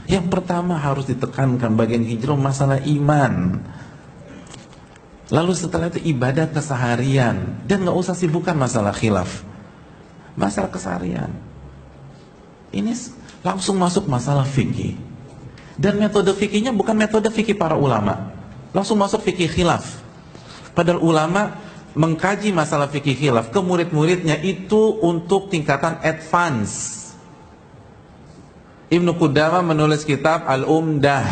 Yang pertama harus ditekankan bagian hijrah masalah iman. Lalu setelah itu ibadah keseharian. Dan gak usah sibukkan masalah khilaf, masalah keseharian. Ini langsung masuk masalah fikih. Dan metode fikihnya bukan metode fikih para ulama, langsung masuk fikih khilaf. Padahal ulama mengkaji masalah fikih khilaf ke murid-muridnya itu untuk tingkatan advance. Ibnu Qudamah menulis kitab Al-Umdah.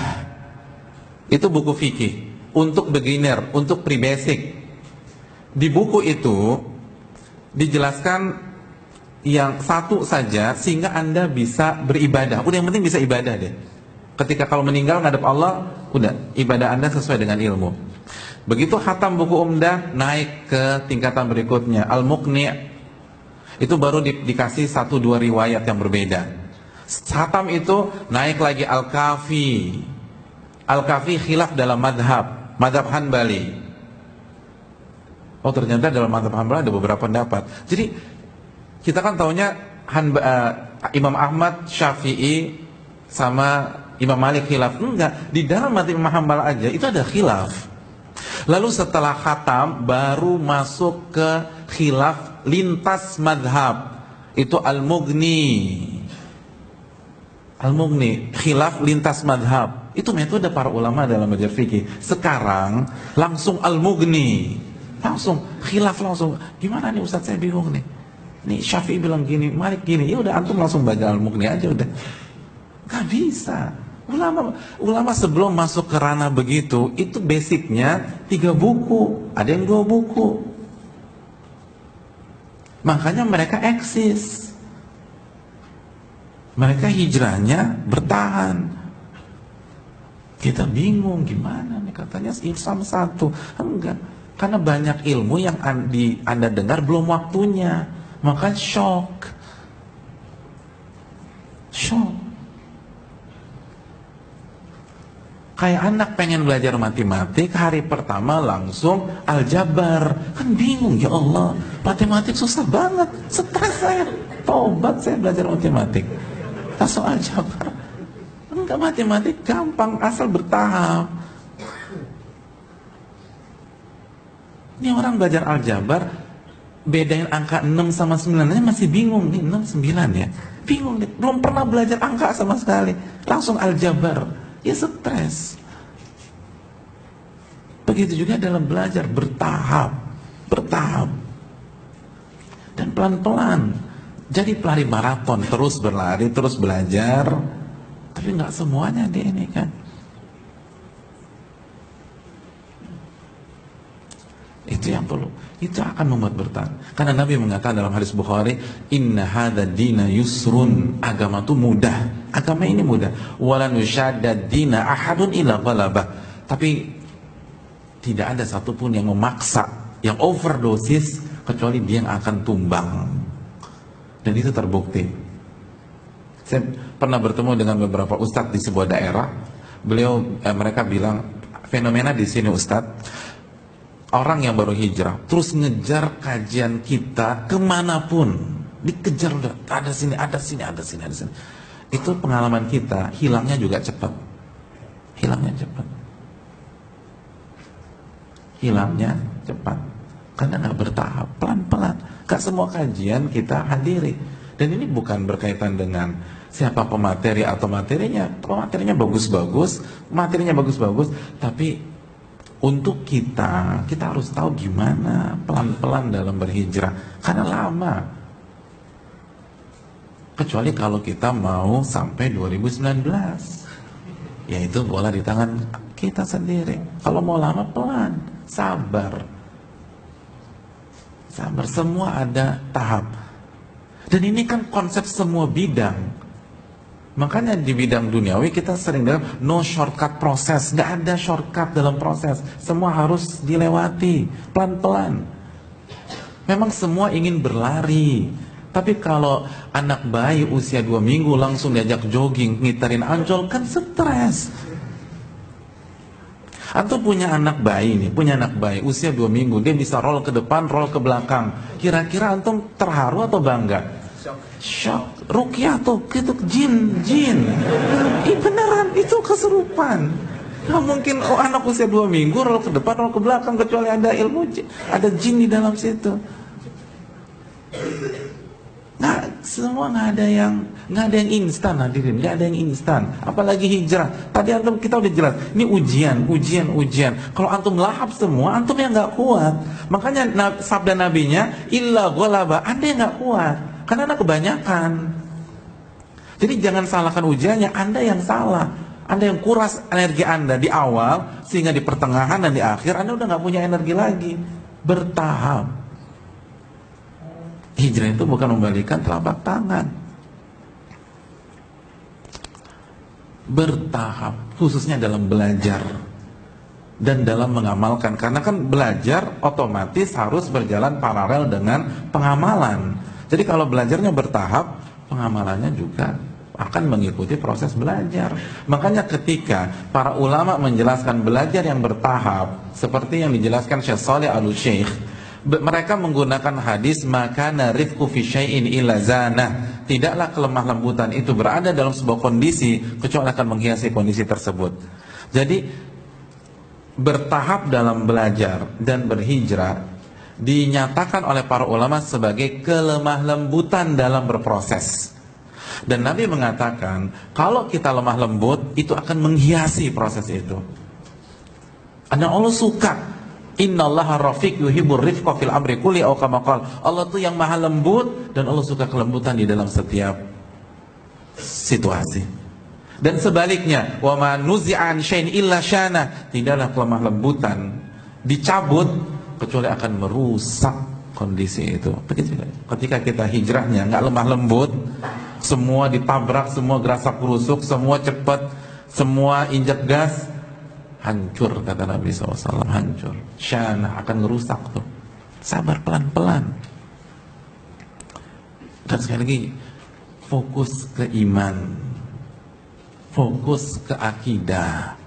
Itu buku fikih untuk beginner, untuk pre-basic. Di buku itu dijelaskan yang satu saja sehingga Anda bisa beribadah. Udah, yang penting bisa ibadah deh. Ketika kalau meninggal ngadep Allah, udah ibadah Anda sesuai dengan ilmu. Begitu khatam buku Umdah, naik ke tingkatan berikutnya Al-Muqni'. Itu baru dikasih 1-2 riwayat yang berbeda. Khatam itu naik lagi Al-Kafi. Al-Kafi khilaf dalam madhab Hanbali. Oh, ternyata dalam madhab Hanbali ada beberapa pendapat. Jadi kita kan taunya Imam Ahmad, Syafi'i sama Imam Malik khilaf. Enggak, di dalam madhab Imam Hanbal aja itu ada khilaf. Lalu setelah khatam baru masuk ke khilaf lintas madhab. Itu Al-Mughni. Al-Mughni, khilaf lintas madhab. Itu metode para ulama dalam belajar fikih. Sekarang langsung Al-Mughni, langsung khilaf langsung. Gimana nih Ustaz, saya bingung nih. Nih Syafi'i bilang gini, Malik gini. Ya udah antum langsung baca Al-Mughni aja udah. Gak bisa. Ulama sebelum masuk ke ranah begitu, itu basicnya 3 buku, ada yang 2 buku. Makanya mereka eksis. Mereka hijrahnya bertahan. Kita bingung gimana nih, katanya Islam satu. Enggak, karena banyak ilmu yang Anda dengar belum waktunya. Maka shock. Kayak anak pengen belajar matematik, hari pertama langsung aljabar. Kan bingung, ya Allah, matematik susah banget, stres saya. Tobat saya belajar matematik, langsung aljabar. Enggak, matematik gampang asal bertahap. Ini orang belajar aljabar, bedain angka 6 sama 9 aja masih bingung. Nih 6, 9 ya, bingung nih. Belum pernah belajar angka sama sekali, langsung aljabar. Ya stres. Begitu juga dalam belajar, bertahap dan pelan-pelan. Jadi pelari maraton, terus berlari, terus belajar. Tapi nggak semuanya deh ini kan. Itu yang perlu. Itu akan membuat bertahan. Karena Nabi mengatakan dalam hadis Bukhari, Inna hadha dina yusrun. Agama itu mudah. Agama ini mudah. Walan yushadad dina ahadun illa ghalabah. Tapi tidak ada satupun yang memaksa, yang overdosis, kecuali dia yang akan tumbang. Dan itu terbukti. Saya pernah bertemu dengan beberapa ustadz di sebuah daerah. Mereka bilang, fenomena di sini ustadz, orang yang baru hijrah terus ngejar kajian kita kemanapun, dikejar udah, ada sini. Itu pengalaman kita, hilangnya juga cepat. Hilangnya cepat karena nggak bertahap, pelan-pelan. Gak semua kajian kita hadiri. Dan ini bukan berkaitan dengan siapa pemateri atau materinya. Materinya bagus-bagus, tapi untuk kita harus tahu gimana pelan-pelan dalam berhijrah. Karena lama. Kecuali kalau kita mau sampai 2019, yaitu bola di tangan kita sendiri. Kalau mau lama, pelan, sabar. Semua ada tahap. Dan ini kan konsep semua bidang. Makanya di bidang duniawi kita sering dengar no shortcut proses. Gak ada shortcut dalam proses. Semua harus dilewati pelan-pelan. Memang semua ingin berlari. Tapi kalau anak bayi usia 2 minggu langsung diajak jogging, ngiterin Ancol, kan stres. Antum punya anak bayi usia 2 minggu, dia bisa roll ke depan, roll ke belakang. Kira-kira antum terharu atau bangga? Shock. Rukyah tuh, gitu, jin. Ih bener, kesurupan. Nggak mungkin anak usia 2 minggu roll ke depan, roll ke belakang, kecuali ada ilmu, ada jin di dalam situ. Semua nggak ada yang instan, hadirin, nggak ada yang instan. Apalagi hijrah. Tadi antum kita udah jelas, ini ujian. Kalau antum lahap semua, antum yang nggak kuat. Makanya sabda nabinya, illa ghalaba, anda yang nggak kuat, karena anda kebanyakan. Jadi jangan salahkan ujiannya, anda yang salah. Anda yang kuras energi anda di awal, sehingga di pertengahan dan di akhir anda udah nggak punya energi lagi. Bertahap. Hijrah itu bukan membalikan telapak tangan. Bertahap, khususnya dalam belajar dan dalam mengamalkan. Karena kan belajar otomatis harus berjalan paralel dengan pengamalan. Jadi kalau belajarnya bertahap, pengamalannya juga akan mengikuti proses belajar. Makanya ketika para ulama menjelaskan belajar yang bertahap, seperti yang dijelaskan Syekh Shalih Al-Utsaimin, mereka menggunakan hadis makana rifqu fi syai'in illa zanah. Tidaklah kelemah lembutan itu berada dalam sebuah kondisi kecuali akan menghiasi kondisi tersebut. Jadi bertahap dalam belajar dan berhijrah dinyatakan oleh para ulama sebagai kelemah lembutan dalam berproses. Dan Nabi mengatakan kalau kita lemah lembut itu akan menghiasi proses itu. Dan Allah suka. Innallaha rafiq yuhibbur rifqa fil amri kulli aw kama qala. Allah tuh yang maha lembut dan Allah suka kelembutan di dalam setiap situasi. Dan sebaliknya, wa ma nuzi'an syai'in illa syana. Tidaklah kelemah lembutan dicabut kecuali akan merusak kondisi itu. Begitu ketika kita hijrahnya enggak lemah lembut, semua ditabrak, semua gerasak gerusuk, semua cepat, semua injak gas, hancur, kata Nabi SAW, hancur. Syana, akan ngerusak tuh. Sabar, pelan-pelan. Dan sekali lagi, fokus ke iman, fokus ke akidah,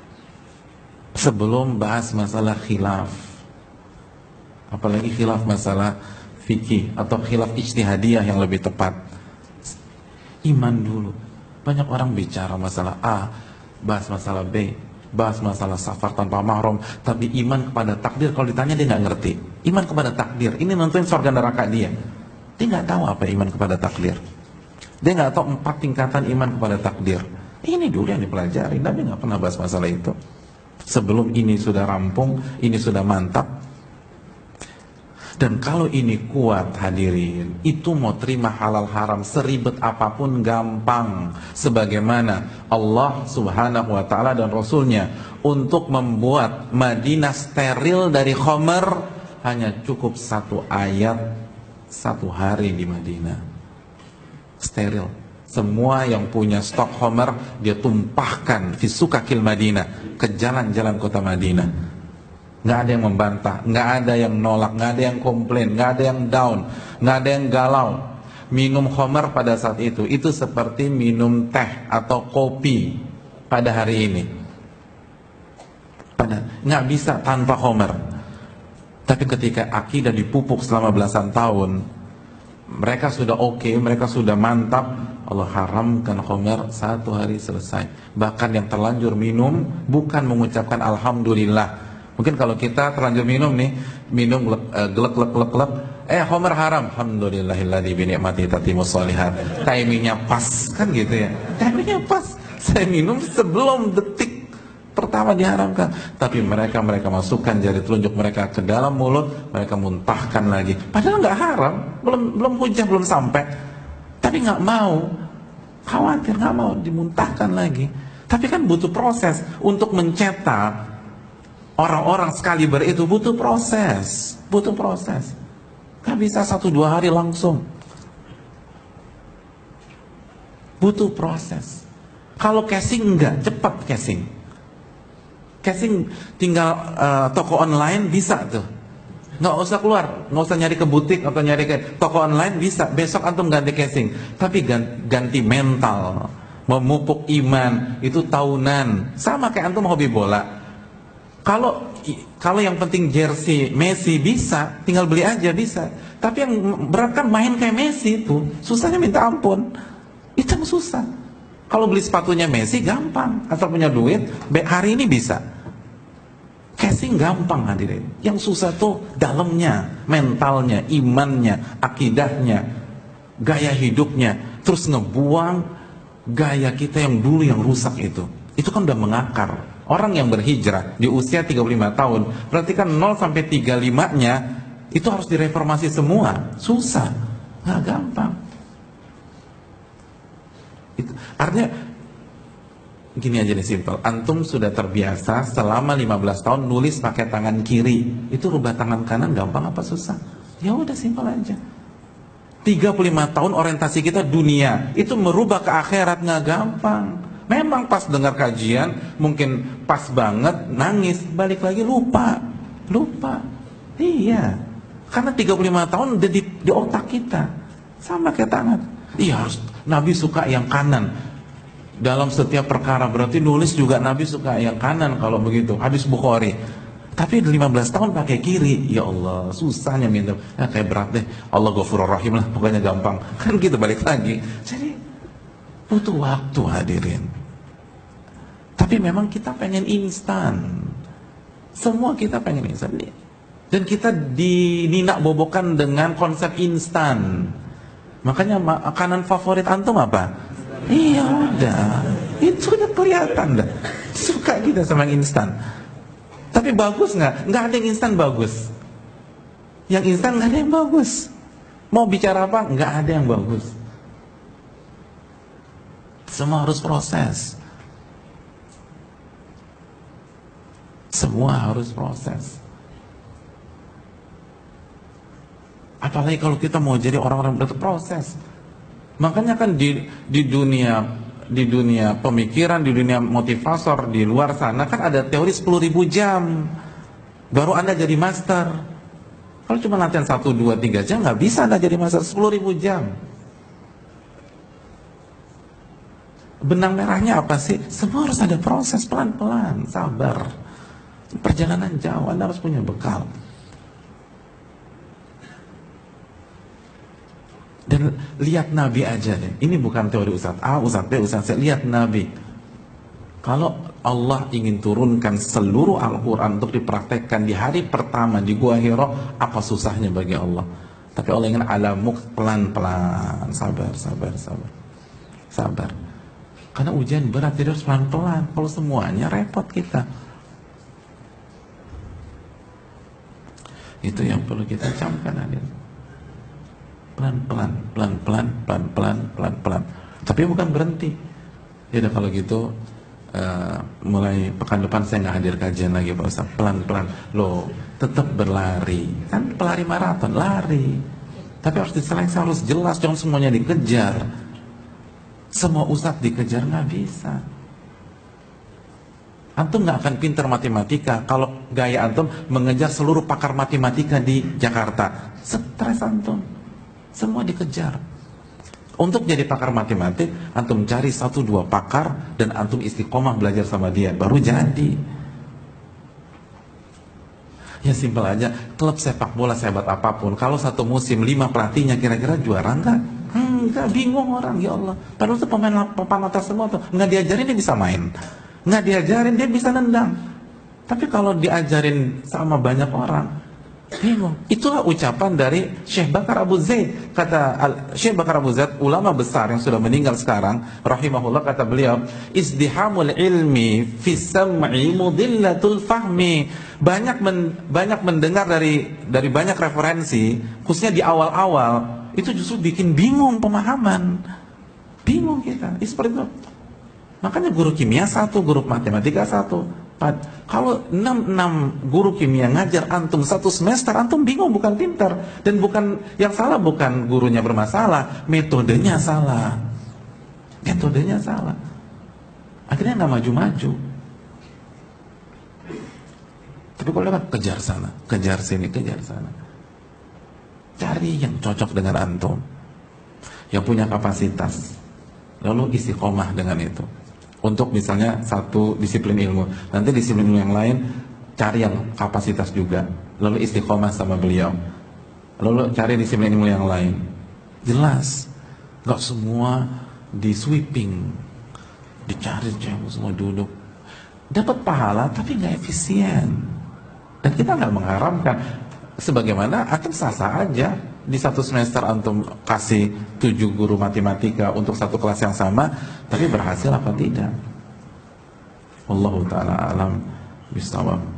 sebelum bahas masalah khilaf, apalagi khilaf masalah fikih atau khilaf ijtihadiyah yang lebih tepat. Iman dulu. Banyak orang bicara masalah A, bahas masalah B, bahas masalah safar tanpa mahram, tapi iman kepada takdir kalau ditanya dia nggak ngerti. Iman kepada takdir ini nentuin surga neraka dia. Dia nggak tahu apa iman kepada takdir. Dia nggak tahu 4 tingkatan iman kepada takdir. Ini dulu yang dipelajari. Nabi nggak pernah bahas masalah itu. Sebelum ini sudah rampung, ini sudah mantap. Dan kalau ini kuat, hadirin, itu mau terima halal haram seribet apapun gampang. Sebagaimana Allah Subhanahu wa ta'ala dan Rasulnya untuk membuat Madinah steril dari khamar, hanya cukup 1 ayat 1 hari di Madinah. Steril. Semua yang punya stok khamar dia tumpahkan fi sukakil Madinah, ke jalan-jalan kota Madinah. Nggak ada yang membantah, nggak ada yang nolak, nggak ada yang komplain, nggak ada yang down, nggak ada yang galau. Minum khamar pada saat itu seperti minum teh atau kopi pada hari ini. Nggak bisa tanpa khamar. Tapi ketika akidah dipupuk selama belasan tahun, mereka sudah oke, mereka sudah mantap, Allah haramkan khamar 1 hari selesai. Bahkan yang terlanjur minum bukan mengucapkan alhamdulillah. Mungkin kalau kita terlanjur minum nih, minum glek, khamar haram, alhamdulillahilladzi bi ni'matihi tatimmus shalihat. Timingnya pas, kan gitu ya. Timingnya pas. Saya minum sebelum detik pertama diharamkan. Tapi mereka masukkan jari telunjuk mereka ke dalam mulut, mereka muntahkan lagi. Padahal nggak haram, belum hujah, belum sampai. Tapi nggak mau, khawatir, nggak mau dimuntahkan lagi. Tapi kan butuh proses untuk mencetak orang-orang sekaliber itu, butuh proses. Gak bisa 1-2 hari langsung. Butuh proses. Kalau casing enggak, cepat casing. Casing tinggal toko online bisa tuh. Nggak usah keluar, nggak usah nyari ke butik atau nyari ke toko online, bisa. Besok antum ganti casing. Tapi ganti mental, memupuk iman, itu tahunan. Sama kayak antum hobi bola. Kalau yang penting jersey Messi bisa, tinggal beli aja bisa. Tapi yang berat kan main kayak Messi itu, susahnya minta ampun. Itu yang susah. Kalau beli sepatunya Messi gampang, asal punya duit, hari ini bisa. Casing gampang hadirin. Yang susah tuh dalamnya, mentalnya, imannya, akidahnya, gaya hidupnya. Terus ngebuang gaya kita yang dulu yang rusak itu. Itu kan udah mengakar. Orang yang berhijrah di usia 35 tahun, berarti kan 0 sampai 35-nya itu harus direformasi semua. Susah, nggak gampang. Itu, artinya gini aja nih simpel. Antum sudah terbiasa selama 15 tahun nulis pakai tangan kiri. Itu rubah tangan kanan gampang apa susah? Ya udah simpel aja. 35 tahun orientasi kita dunia, itu merubah ke akhirat nggak gampang. Memang pas dengar kajian mungkin pas banget nangis, balik lagi lupa. Iya. Karena 35 tahun udah di otak kita. Sama kayak tangan. Iya, harus Nabi suka yang kanan. Dalam setiap perkara berarti nulis juga Nabi suka yang kanan kalau begitu. Hadis Bukhari. Tapi 15 tahun pakai kiri. Ya Allah, susahnya minta. Ya, kayak berat deh. Allah Ghafurur Rahim lah, pokoknya gampang. Kan gitu balik lagi. Jadi butuh waktu hadirin. Tapi memang kita pengen instan. Semua kita pengen instan. Dan kita dininak bobokan dengan konsep instan. Makanya makanan favorit antum apa? Iya udah, itu udah kelihatan dah. Suka kita sama yang instan. Tapi bagus nggak? Nggak ada yang instan bagus. Yang instan nggak ada yang bagus. Mau bicara apa? Nggak ada yang bagus. Semua harus proses. Semua harus proses. Apalagi kalau kita mau jadi orang-orang berproses. Makanya kan di dunia pemikiran, di dunia motivator, di luar sana kan ada teori 10.000 jam. Baru Anda jadi master. Kalau cuma latihan 1, 2, 3 jam nggak bisa Anda jadi master 10.000 jam. Benang merahnya apa sih? Semua harus ada proses pelan-pelan, sabar. Perjalanan jauh, Anda harus punya bekal. Dan lihat Nabi aja deh. Ini bukan teori Ustaz A, Ustaz B, Ustaz C. Lihat Nabi. Kalau Allah ingin turunkan seluruh Al-Quran untuk dipraktekkan di hari pertama di Gua Hira, apa susahnya bagi Allah? Tapi Allah ingin alamuk pelan-pelan, sabar. Karena ujian berat, jadi harus pelan-pelan. Kalau semuanya repot kita. Itu yang perlu kita camkan hadir. Pelan-pelan. Tapi bukan berhenti. Ya udah kalau gitu mulai pekan depan saya nggak hadir kajian lagi Pak Ustaz. Pelan-pelan. Loh, tetap berlari. Kan pelari maraton, lari. Tapi harus diseleksi, harus jelas, jangan semuanya dikejar. Semua ustadz dikejar nggak bisa. Antum nggak akan pintar matematika kalau gaya antum mengejar seluruh pakar matematika di Jakarta. Stres antum. Semua dikejar. Untuk jadi pakar matematik, antum cari 1-2 pakar dan antum istiqomah belajar sama dia, baru jadi. Ya simpel aja, klub sepak bola sehebat apapun, kalau satu musim 5 pelatihnya kira-kira juara enggak? Enggak, bingung orang, ya Allah. Padahal itu pemain papan atas semua tuh, nggak diajarin dia bisa main, nggak diajarin dia bisa nendang. Tapi kalau diajarin sama banyak orang, bingung. Itulah ucapan dari Syekh Bakar Abu Zaid. Kata Syekh Bakar Abu Zaid, ulama besar yang sudah meninggal sekarang, rahimahullah, kata beliau, izdihamul ilmi fi sam'i mudillatul fahmi. Banyak mendengar dari banyak referensi, khususnya di awal-awal, itu justru bikin bingung pemahaman. Bingung kita. Seperti itu. Makanya guru kimia satu, guru matematika satu. Kalau 6 guru kimia ngajar antum 1 semester, antum bingung, bukan pintar. Dan bukan yang salah, bukan gurunya bermasalah, metodenya salah. Metodenya salah. Akhirnya nggak maju-maju. Tapi kalau lewat, kejar sana, kejar sini, kejar sana. Cari yang cocok dengan antum, yang punya kapasitas, lalu istiqomah dengan itu. Untuk misalnya satu disiplin ilmu, nanti disiplin ilmu yang lain cari yang kapasitas juga, lalu istiqomah sama beliau, lalu cari disiplin ilmu yang lain. Jelas, nggak semua di sweeping. dicari cewek semua duduk, dapat pahala tapi nggak efisien. Dan kita nggak mengharamkan, sebagaimana akan sah-sah aja di satu semester antum kasih 7 guru matematika untuk satu kelas yang sama, tapi berhasil apa tidak? Wallahu ta'ala alam bisawab.